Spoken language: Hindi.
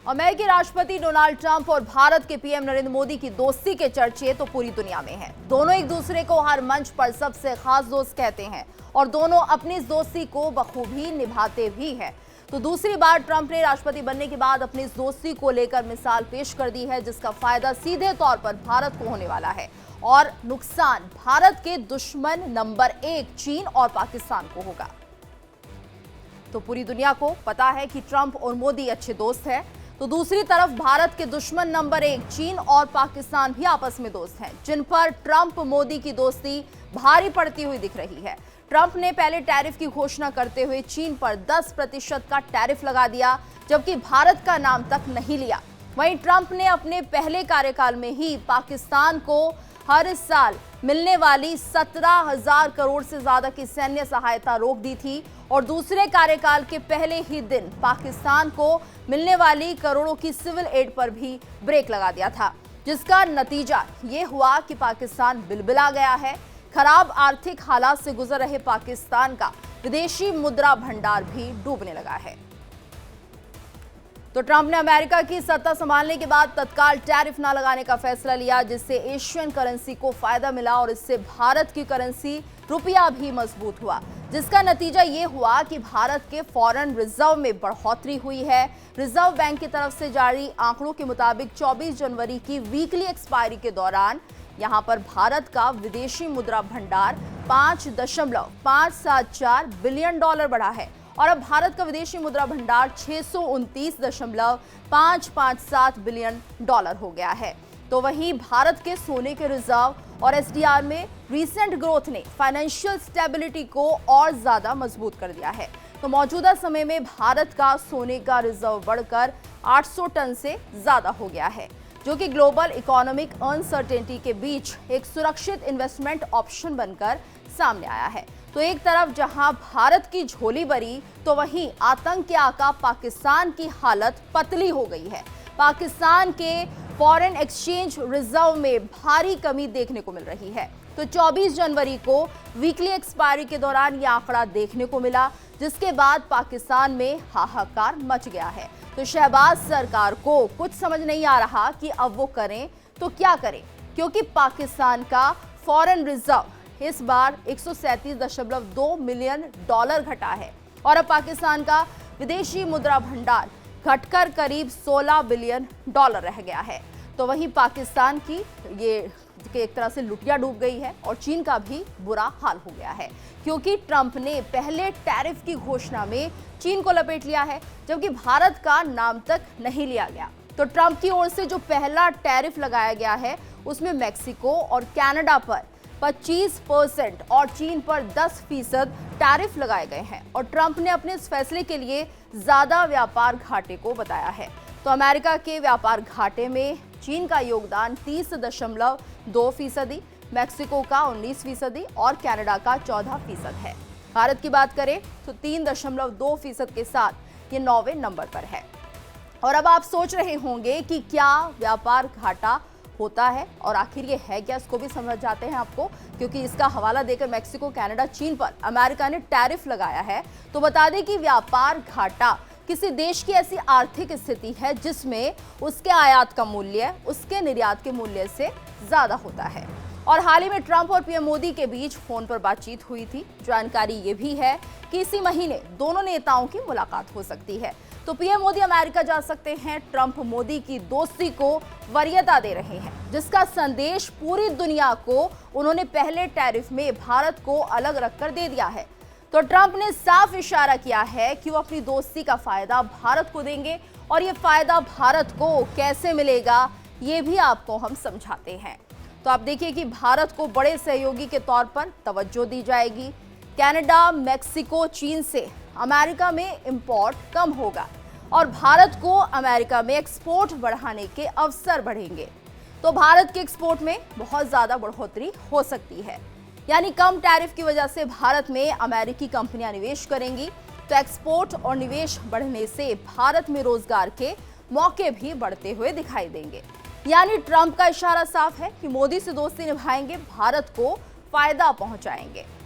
अमेरिकी राष्ट्रपति डोनाल्ड ट्रंप और भारत के पीएम नरेंद्र मोदी की दोस्ती के चर्चे तो पूरी दुनिया में हैं। दोनों एक दूसरे को हर मंच पर सबसे खास दोस्त कहते हैं और दोनों अपनी इस दोस्ती को बखूबी निभाते भी हैं। तो दूसरी बार ट्रंप ने राष्ट्रपति बनने के बाद अपनी इस दोस्ती को लेकर मिसाल पेश कर दी है, जिसका फायदा सीधे तौर पर भारत को होने वाला है और नुकसान भारत के दुश्मन नंबर 1 चीन और पाकिस्तान को होगा। तो पूरी दुनिया को पता है कि ट्रंप और मोदी अच्छे दोस्त हैं, तो दूसरी तरफ भारत के दुश्मन नंबर 1 चीन और पाकिस्तान भी आपस में दोस्त हैं, जिन पर ट्रंप मोदी की दोस्ती भारी पड़ती हुई दिख रही है। ट्रंप ने पहले टैरिफ की घोषणा करते हुए चीन पर 10% का टैरिफ लगा दिया, जबकि भारत का नाम तक नहीं लिया। वहीं ट्रंप ने अपने पहले कार्यकाल में ही पाकिस्तान को हर साल मिलने वाली 17,000 करोड़ से ज्यादा की सैन्य सहायता रोक दी थी और दूसरे कार्यकाल के पहले ही दिन पाकिस्तान को मिलने वाली करोड़ों की सिविल एड पर भी ब्रेक लगा दिया था, जिसका नतीजा ये हुआ कि पाकिस्तान बिलबिला गया है। खराब आर्थिक हालात से गुजर रहे पाकिस्तान का विदेशी मुद्रा भंडार भी डूबने लगा है। तो ट्रंप ने अमेरिका की सत्ता संभालने के बाद तत्काल टैरिफ न लगाने का फैसला लिया, जिससे एशियन करेंसी को फायदा मिला और इससे भारत की करेंसी रुपया भी मजबूत हुआ, जिसका नतीजा ये हुआ कि भारत के फॉरेन रिजर्व में बढ़ोतरी हुई है। रिजर्व बैंक की तरफ से जारी आंकड़ों के मुताबिक 24 जनवरी की वीकली एक्सपायरी के दौरान यहां पर भारत का विदेशी मुद्रा भंडार 5.574 बिलियन डॉलर बढ़ा है और अब भारत का विदेशी मुद्रा भंडार 629.557 बिलियन डॉलर हो गया है। तो वहीं भारत के सोने के रिजर्व और एसडीआर में रीसेंट ग्रोथ ने फाइनेंशियल स्टेबिलिटी को और ज्यादा मजबूत कर दिया है। तो मौजूदा समय में भारत का सोने का रिजर्व बढ़कर 800 टन से ज्यादा हो गया है, जो कि ग्लोबल इकोनॉमिक अनसर्टेनिटी के बीच एक सुरक्षित इन्वेस्टमेंट ऑप्शन बनकर सामने आया है। तो एक तरफ जहां भारत की झोली भरी, तो वहीं आतंक के आका पाकिस्तान की हालत पतली हो गई है। पाकिस्तान के फॉरेन एक्सचेंज रिजर्व में भारी कमी देखने को मिल रही है। तो 24 जनवरी को वीकली एक्सपायरी के दौरान यह आंकड़ा देखने को मिला, जिसके बाद पाकिस्तान में हाहाकार मच गया है। तो शहबाज सरकार को कुछ समझ नहीं आ रहा कि अब वो करें तो क्या करें, क्योंकि पाकिस्तान का फॉरेन रिजर्व इस बार 137.2 मिलियन डॉलर घटा है और अब पाकिस्तान का विदेशी मुद्रा भंडार घटकर करीब 16 बिलियन डॉलर रह गया है। तो वहीं पाकिस्तान की ये एक तरह से लुटिया डूब गई है और चीन का भी बुरा हाल हो गया है, क्योंकि ट्रंप ने पहले टैरिफ की घोषणा में चीन को लपेट लिया है, जबकि भारत का नाम तक नहीं लिया गया। तो ट्रंप की ओर से जो पहला टैरिफ लगाया गया है, उसमें मेक्सिको और कनाडा पर 25% और चीन पर 10% टैरिफ लगाए गए हैं और ट्रंप ने अपने इस फैसले के लिए ज्यादा व्यापार घाटे को बताया है। तो अमेरिका के व्यापार घाटे में चीन का योगदान 30.2%, मेक्सिको का 19% और कनाडा का 14% है। भारत की बात करें तो 3.2% के साथ ये 9वें नंबर पर है। और अब आप सोच रहे होंगे कि क्या व्यापार घाटा होता है और आखिर ये है क्या, इसको भी समझ जाते हैं आपको, क्योंकि इसका हवाला देकर मेक्सिको, कनाडा, चीन पर अमेरिका ने टैरिफ लगाया है। तो बता दें कि व्यापार घाटा किसी देश की ऐसी आर्थिक स्थिति है जिसमें उसके आयात का मूल्य उसके निर्यात के मूल्य से ज्यादा होता है। और हाल ही में ट्रंप और पीएम मोदी के बीच फोन पर बातचीत हुई थी। जानकारी ये भी है कि इसी महीने दोनों नेताओं की मुलाकात हो सकती है। तो पीएम मोदी अमेरिका जा सकते हैं। ट्रंप मोदी की दोस्ती को वरीयता दे रहे हैं, जिसका संदेश पूरी दुनिया को उन्होंने पहले टैरिफ में भारत को अलग रखकर दे दिया है। तो ट्रंप ने साफ इशारा किया है कि वो अपनी दोस्ती का फायदा भारत को देंगे और ये फायदा भारत को कैसे मिलेगा, ये भी आपको हम समझाते हैं। तो आप देखिए कि भारत को बड़े सहयोगी के तौर पर तवज्जो दी जाएगी। कनाडा, मेक्सिको, चीन से अमेरिका में इंपोर्ट कम होगा और भारत को अमेरिका में एक्सपोर्ट बढ़ाने के अवसर बढ़ेंगे। तो भारत के एक्सपोर्ट में बहुत ज्यादा बढ़ोतरी हो सकती है, यानी कम टैरिफ की वजह से भारत में अमेरिकी कंपनियां निवेश करेंगी। तो एक्सपोर्ट और निवेश बढ़ने से भारत में रोजगार के मौके भी बढ़ते हुए दिखाई देंगे। यानी ट्रंप का इशारा साफ है कि मोदी से दोस्ती निभाएंगे, भारत को फायदा पहुंचाएंगे।